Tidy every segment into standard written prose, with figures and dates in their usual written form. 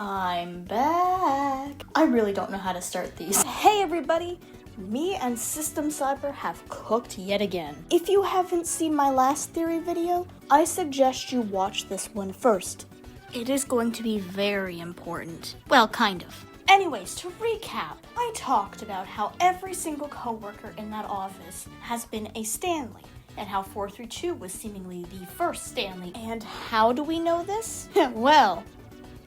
I'm back. I really don't know how to start these. Hey everybody, me and System Cyber have cooked yet again. If you haven't seen my last theory video, I suggest you watch this one first. It is going to be very important. Well, kind of. Anyways, to recap, I talked about how every single coworker in that office has been a Stanley, and how 432 was seemingly the first Stanley. And how do we know this? Well,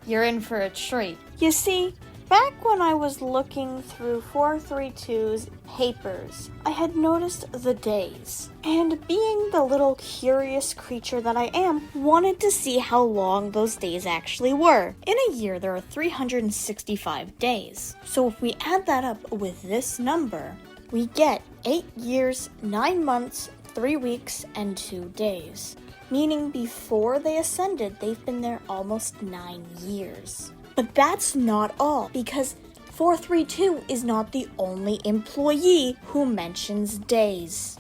you're in for a treat. You see, back when I was looking through 432's papers, I had noticed the days. And being the little curious creature that I am, wanted to see how long those days actually were. In a year, there are 365 days. So if we add that up with this number, we get 8 years, 9 months, 3 weeks, and 2 days. Meaning before they ascended, they've been there almost 9 years. But that's not all, because 432 is not the only employee who mentions days.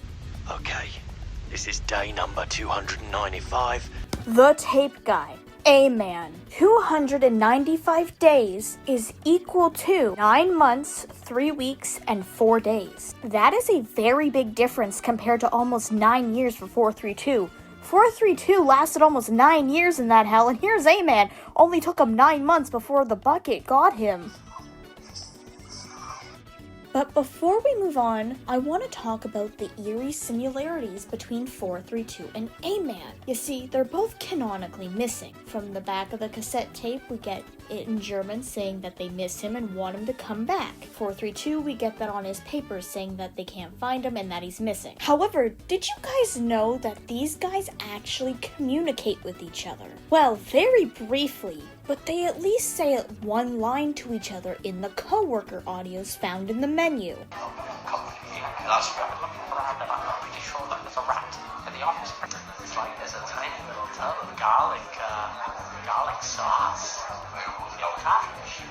Okay, this is day number 295. The tape guy, A-Man. 295 days is equal to 9 months, 3 weeks, and 4 days. That is a very big difference compared to almost 9 years for 432. 432 lasted almost 9 years in that hell, and here's A-Man. Only took him 9 months before the bucket got him. But before we move on, I want to talk about the eerie similarities between 432 and A-Man. You see, they're both canonically missing. From the back of the cassette tape, we get it in German saying that they miss him and want him to come back. 432, we get that on his papers saying that they can't find him and that he's missing. However, did you guys know that these guys actually communicate with each other? Well, very briefly, but they at least say one line to each other in the coworker audios found in the menu. That's what I'm looking around and I'm pretty sure that there's a rat in the office. It's like there's a tiny little tub of garlic sauce. The old catfish.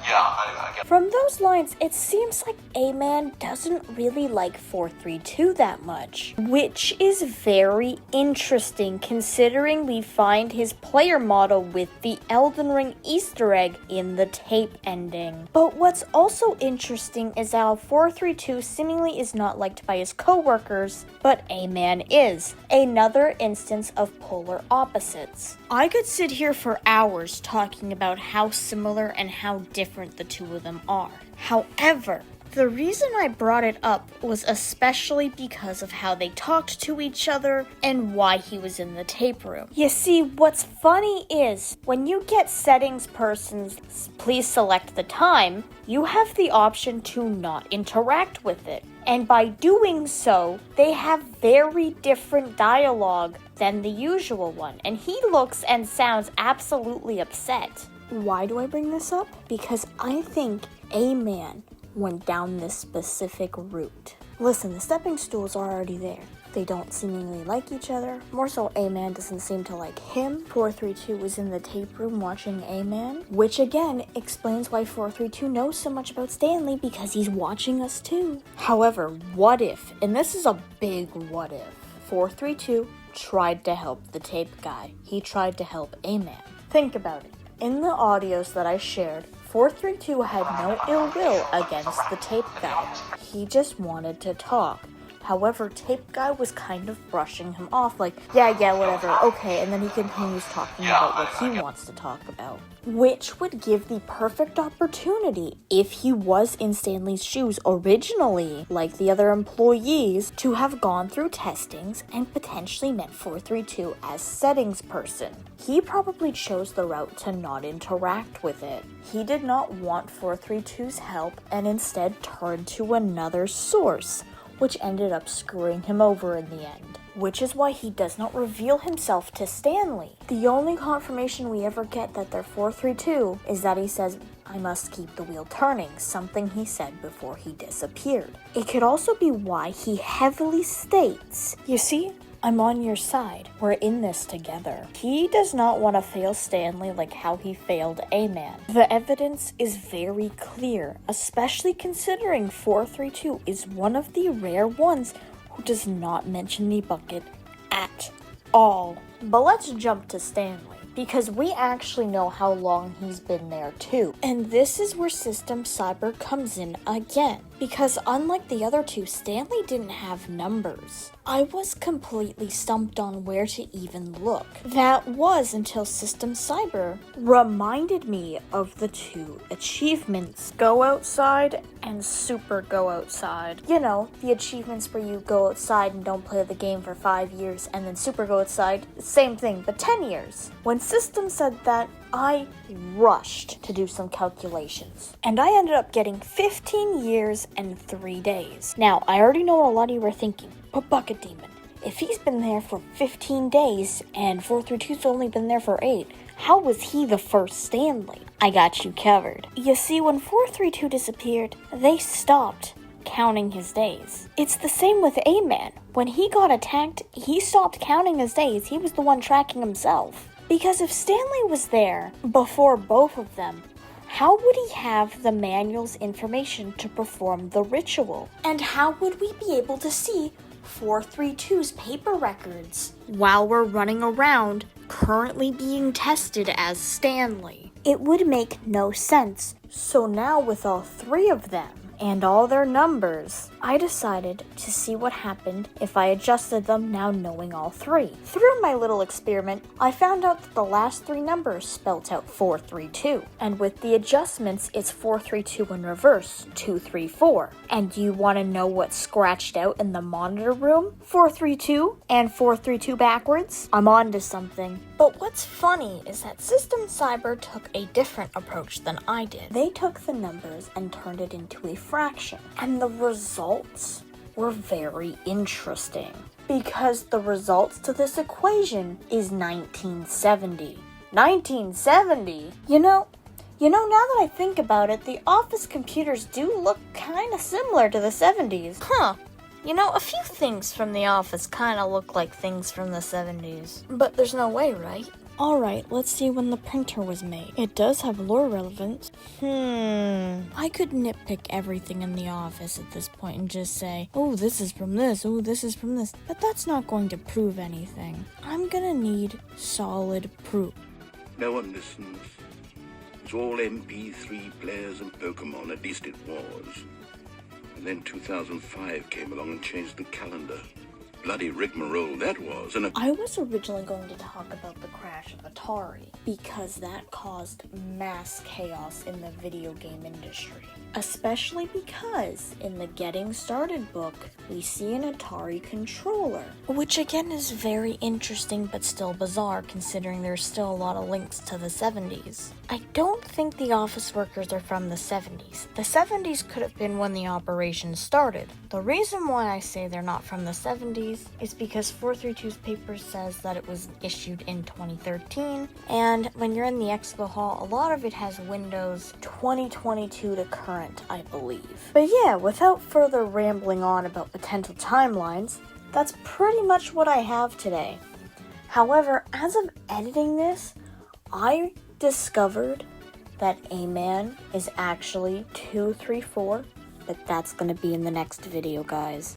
Yeah, I get. From those lines, it seems like A-Man doesn't really like 432 that much, which is very interesting considering we find his player model with the Elden Ring Easter egg in the tape ending. But what's also interesting is how 432 seemingly is not liked by his coworkers, but A-Man is. Another instance of polar opposites. I could sit here for hours talking about how similar and how different the two of them are. However, the reason I brought it up was especially because of how they talked to each other and why he was in the tape room. You see, what's funny is, when you get settings persons, please select the time, you have the option to not interact with it. And by doing so, they have very different dialogue than the usual one. And he looks and sounds absolutely upset. Why do I bring this up? Because I think A-Man went down this specific route. Listen, the stepping stools are already there. They don't seemingly like each other. More so, A-Man doesn't seem to like him. 432 was in the tape room watching A-Man, which again explains why 432 knows so much about Stanley, because he's watching us too. However, what if, and this is a big what if, 432 tried to help the tape guy. He tried to help A-Man. Think about it. In the audios that I shared, 432 had no ill will against the tape guy. He just wanted to talk. However, tape guy was kind of brushing him off like, yeah, whatever, okay, and then he continues talking about what he wants to talk about. Which would give the perfect opportunity, if he was in Stanley's shoes originally, like the other employees, to have gone through testings and potentially met 432 as settings person. He probably chose the route to not interact with it. He did not want 432's help and instead turned to another source, which ended up screwing him over in the end. Which is why he does not reveal himself to Stanley. The only confirmation we ever get that they're 432 is that he says, "I must keep the wheel turning," something he said before he disappeared. It could also be why he heavily states, "You see, I'm on your side. We're in this together." He does not want to fail Stanley like how he failed A-Man. The evidence is very clear, especially considering 432 is one of the rare ones who does not mention the bucket at all. But let's jump to Stanley. because we actually know how long he's been there too. And this is where System Cyber comes in again, because unlike the other two, Stanley didn't have numbers. I was completely stumped on where to even look. That was until System Cyber reminded me of the two achievements, Go Outside and Super Go Outside. You know, the achievements where you go outside and don't play the game for 5 years, and then Super Go Outside, same thing, but 10 years. When System said that, I rushed to do some calculations, and I ended up getting 15 years and 3 days. Now, I already know what a lot of you were thinking, but Bucket Demon, if he's been there for 15 days and 432's only been there for 8, how was he the first Stanley? I got you covered. You see, when 432 disappeared, they stopped counting his days. It's the same with A-Man. When he got attacked, he stopped counting his days. He was the one tracking himself. Because if Stanley was there before both of them, how would he have the manual's information to perform the ritual? And how would we be able to see 432's paper records while we're running around currently being tested as Stanley? It would make no sense. So now with all 3 of them and all their numbers, I decided to see what happened if I adjusted them now knowing all 3. Through my little experiment, I found out that the last 3 numbers spelt out 432. And with the adjustments, it's 432 in reverse, 234. And do you want to know what's scratched out in the monitor room? 432 and 432 backwards? I'm on to something. But what's funny is that System Cyber took a different approach than I did. They took the numbers and turned it into a fraction. And the results were very interesting, because the results to this equation is 1970. 1970? You know, now that I think about it, the office computers do look kind of similar to the 70s. You know, a few things from the office kind of look like things from the 70s. But there's no way, right? Alright, let's see when the printer was made. It does have lore relevance. I could nitpick everything in the office at this point and just say, oh, this is from this, oh, this is from this. But that's not going to prove anything. I'm gonna need solid proof. No one listens. It's all MP3 players and Pokemon, at least it was. And then 2005 came along and changed the calendar. Bloody rigmarole that was, and I was originally going to talk about the crash of Atari, because that caused mass chaos in the video game industry. Especially because in the Getting Started book, we see an Atari controller, which again is very interesting but still bizarre considering there's still a lot of links to the 70s. I don't think the office workers are from the 70s. The 70s could have been when the operation started. The reason why I say they're not from the 70s is because 432's paper says that it was issued in 2013, and when you're in the expo hall, a lot of it has Windows 2022 to current, I believe. But yeah, without further rambling on about potential timelines, that's pretty much what I have today. However, as of editing this, I discovered that A-Man is actually 234, but that's going to be in the next video, guys.